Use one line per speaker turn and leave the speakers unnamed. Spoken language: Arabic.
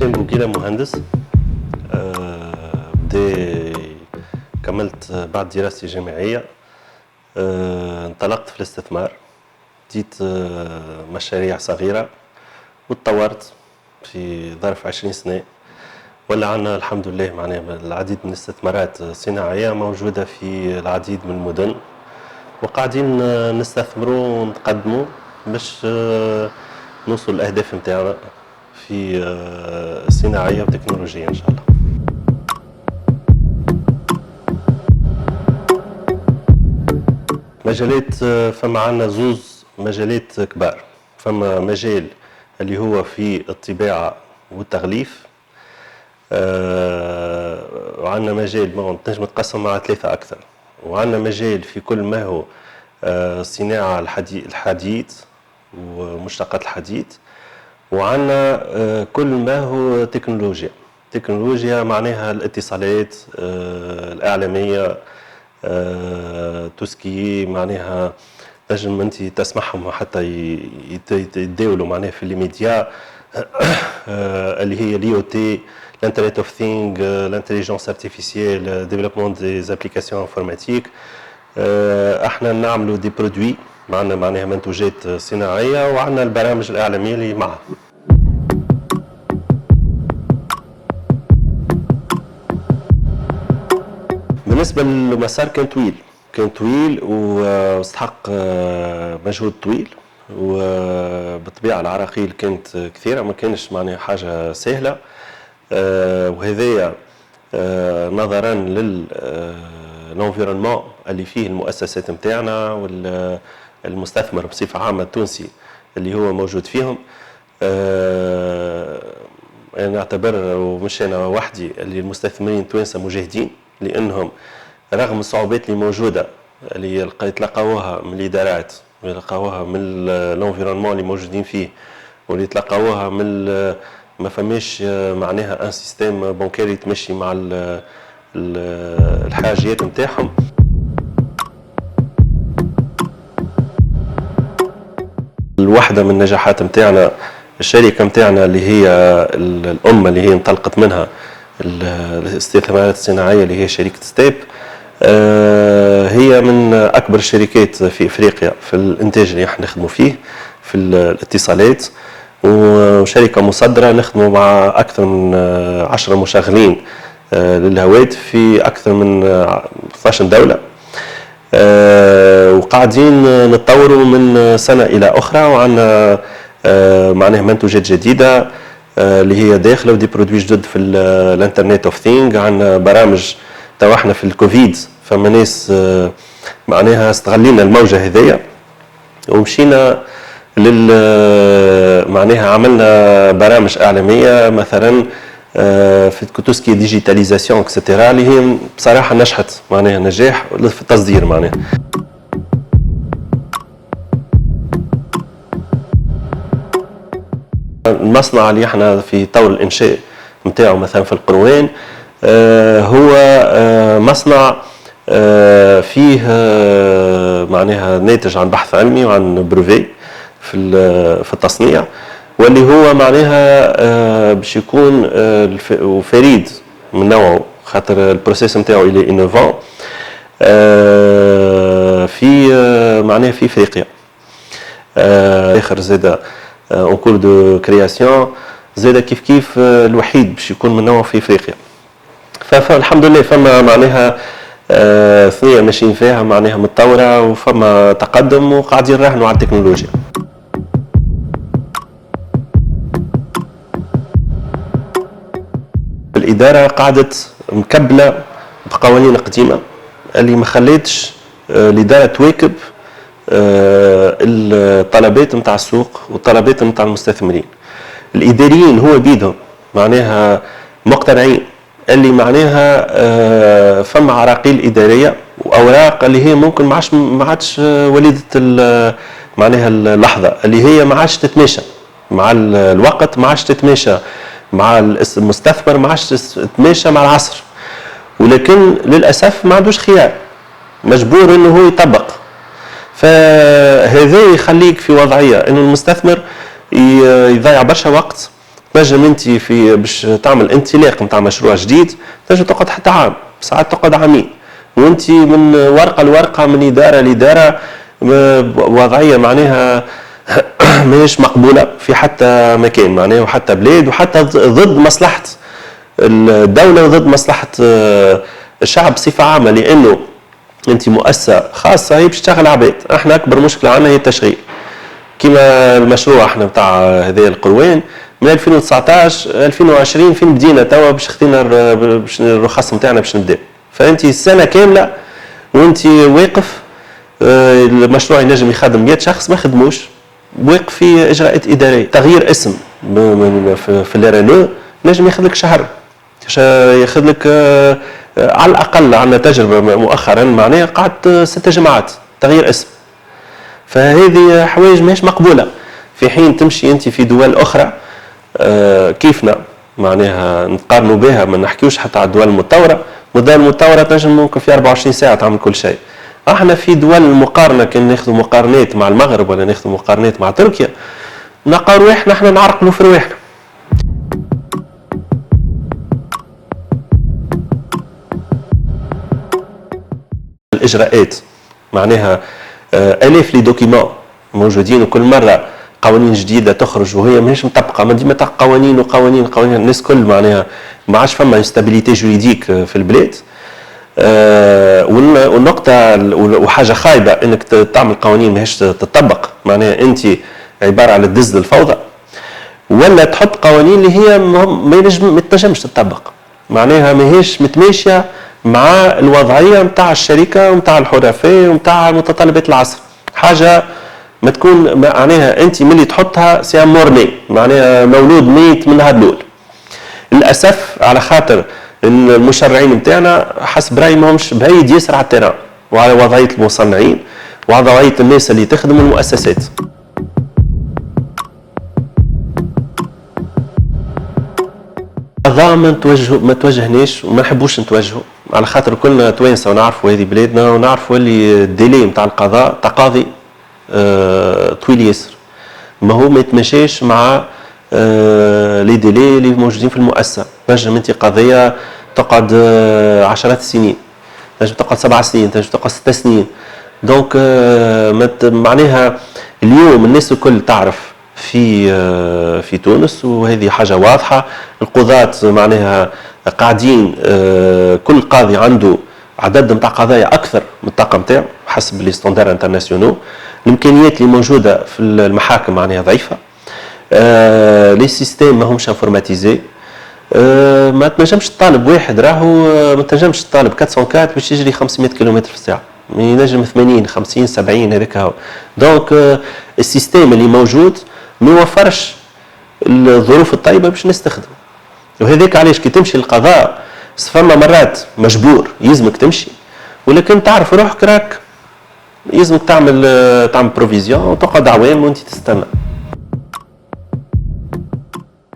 هشام بوكيلة مهندس. كملت بعد دراستي الجامعية. انطلقت في الاستثمار، بديت مشاريع صغيرة وتطورت في ظرف 20 سنة. ولا عنا الحمد لله معناها العديد من الاستثمارات الصناعية موجودة في العديد من المدن، وقاعدين نستثمروا ونتقدموا باش نوصل الأهداف نتاعنا في صناعية وتكنولوجية إن شاء الله. مجالات، فما عنا زوز مجالات كبار. فما مجال اللي هو في الطباعة والتغليف، وعندنا مجال تنجم تقسم مع ثلاثة أكثر، وعندنا مجال في كل ما هو صناعة الحديد ومشتقات الحديد، وعندنا كل ما هو تكنولوجيا معناها الاتصالات الإعلامية، توسكي معناها تنجم انت تسمعهم حتى يتداولوا معناها في الميديا اللي هي لي او تي، الانترنت اوف ثينج، الانتليجنس ارتيفيسيال، ديفلوبمون دي زابليكاسيون انفورماتيك. احنا نعملوا دي برودوي معناها منتوجات صناعيه، وعندنا البرامج الاعلاميه اللي معها. بالنسبه للمسار كان طويل واستحق مجهود طويل، وبالطبيعه العراقيل كانت كثيره، ما كانش معناها حاجه سهله. وهذايا نظرا للانفيرونمون اللي فيه المؤسسات نتاعنا والمستثمر بصفه عامه التونسي اللي هو موجود فيهم. انا نعتبر، ومش انا وحدي، اللي المستثمرين التوانسه مجاهدين، لانهم رغم الصعوبات اللي موجوده اللي يتلقاوها من الادارات، ويلقاوها من الانفيرونمون اللي موجودين فيه، واللي يتلقاوها من ما فماش معناها ان سيستيم بنكاري يتمشي مع الحاجيات نتاعهم. الواحده من النجاحات نتاعنا الشركه نتاعنا اللي هي الام اللي هي انطلقت منها الاستثمارات الصناعيه اللي هي شركه ستيب. هي من اكبر الشركات في افريقيا في الانتاج اللي احنا نخدموا فيه في الاتصالات، وشركه مصدره نخدموا مع اكثر من 10 مشغلين للهواتف في اكثر من 12 دوله. وقاعدين نتطوروا من سنه الى اخرى، وعندنا معناها منتوجات جديده اللي هي داخله، ودي برودوي جدد في الانترنت اوف ثينج. عندنا برامج تو احنا في الكوفيد فما ناس معناها استغلينا الموجه هذيا ومشينا معناها عملنا برامج اعلاميه مثلا في توسكي ديجيتاليزاسيون اكسترا، اللي هي بصراحه نجحت معناها نجاح في التصدير معناها. المصنع اللي احنا في طور الانشاء نتاعو مثلا في القروان هو مصنع فيه معناها ناتج عن بحث علمي وعن بروفي في التصنيع، واللي هو معناها باش يكون فريد من نوعه، خاطر البروسيس نتاعو الى انوفون في معناها في افريقيا. اخر زاده اون كور دو كرياسيون، زاده كيف الوحيد باش يكون من نوعه في افريقيا. فالحمد لله فما معناها ثنيه ماشيين فيها معناها متطوره، وفما تقدم، وقاعدين نراهنوا على التكنولوجيا. الاداره قعدت مكبله بقوانين قديمه اللي ما خلاتش الاداره تواكب الطلبات نتاع السوق والطلبات نتاع المستثمرين. الاداريين هو بيدهم معناها مقتنعين اللي معناها فما عراقيل اداريه واوراق اللي هي ممكن ما عادش وليده معناها اللحظه، اللي هي ما عادش تتماشى مع الوقت، ما عادش تتماشى مع المستثمر، ما عادش تتماشى مع العصر. ولكن للاسف ما عندوش خيار، مجبور انه هو يطبق. فهذا يخليك في وضعيه انه المستثمر يضيع برشا وقت تنجم انت في باش تعمل انطلاق نتاع مشروع جديد تنجم تقعد حتى عام، ساعات تقعد عامين، وانت من ورقه لورقه من اداره لاداره وضعيه معناها ماهيش مقبوله في حتى مكان معناها، وحتى بلاد، وحتى ضد مصلحه الدوله وضد مصلحه الشعب بصفه عامه، لانه انت مؤسسه خاصه هي باش تشتغل عباد. احنا اكبر مشكله عندنا هي التشغيل. كما المشروع احنا نتاع هذا القروان من 2019 2020 فين بدينا توا باش خدينا باش الرخص نتاعنا باش نبدا، فانت السنه كامله وانت واقف. المشروع ينجم يخدم 100 شخص ما خدموش، واقف في اجراءات اداريه. تغيير اسم في الرينو نجم ياخذ لك شهر، ياخذ لك على الاقل. عندنا تجربه مؤخرا معناها قعدت 6 جماعات تغيير اسم. فهذه حوايج ماهيش مقبوله، في حين تمشي انت في دول اخرى كيفنا معناها نقارنوا بها، ما نحكيوش حتى على الدول المتطوره. الدول المتطوره تنجم ممكن في 24 ساعه تعمل كل شيء. احنا في دول المقارنه كان ناخذوا مقارنات مع المغرب ولا ناخذوا مقارنات مع تركيا، نلقاو رواحنا احنا نعرقلوا في رواحنا. الاجراءات معناها الاف لي دوكيمون موجودين، وكل مره قوانين جديده تخرج وهي ماهيش مطبقه. ما ديما تاع قوانين وقوانين قوانين، الناس كل معناها ما عادش فما ستابيليتي جوريديك في البلاد. والنقطه وحاجه خايبه انك تعمل قوانين ماهيش تطبق، معناها انت عباره على الدز للفوضى، ولا تحط قوانين اللي هي ما تنجمش تطبق، معناها ماهيش متماشيه مع الوضعيه نتاع الشركه ونتاع الحرفاء ونتاع متطلبات العصر. حاجه ما تكون معناها انت ملي تحطها سي مورني، معناها مولود ميت من نهار الاول. للاسف على خاطر المشرعين نتاعنا حسب رايي ماهمش بعيد ياسر على التيران وعلى وضعيه المصنعين وعلى وضعيه الناس اللي تخدم المؤسسات. القضاء ما توجهناش وما نحبوش نتوجهوا، على خاطر كلنا توانسه ونعرفوا هذه بلادنا، ونعرفوا اللي الديلي نتاع القضاء تقاضي طويل ياسر، ما هو ما يتماشاش مع لي ديلي اللي موجودين في المؤسسه. تنجم انت قضيه تقعد 10 سنين، تنجم تقعد 7 سنين، تنجم تقعد 6 سنين. دونك معناها اليوم الناس الكل تعرف في تونس، وهذه حاجه واضحه. القضاة معناها قاعدين كل قاضي عنده عدد نتاع قضايا اكثر من الطاقم نتاعو حسب لي ستاندار انترناسيونال. الامكانيات اللي موجوده في المحاكم معناها ضعيفه. لي سيستيم ماهمش انفورماتيزي. ما تنجمش تطالب واحد راهو ما تنجمش تطالب 404 باش يجري 500 كيلومتر في الساعه، ينجم 80 50 70 هذاك هو. دونك السيستيم اللي موجود ما يوفرش الظروف الطيبه باش نستخدم، وهذاك علاش كي تمشي للقضاء فما مرات مجبور يلزمك تمشي، ولكن تعرف روحك راك يلزمك تعمل بروفيزيون وتقعد عوام وانت تستنى.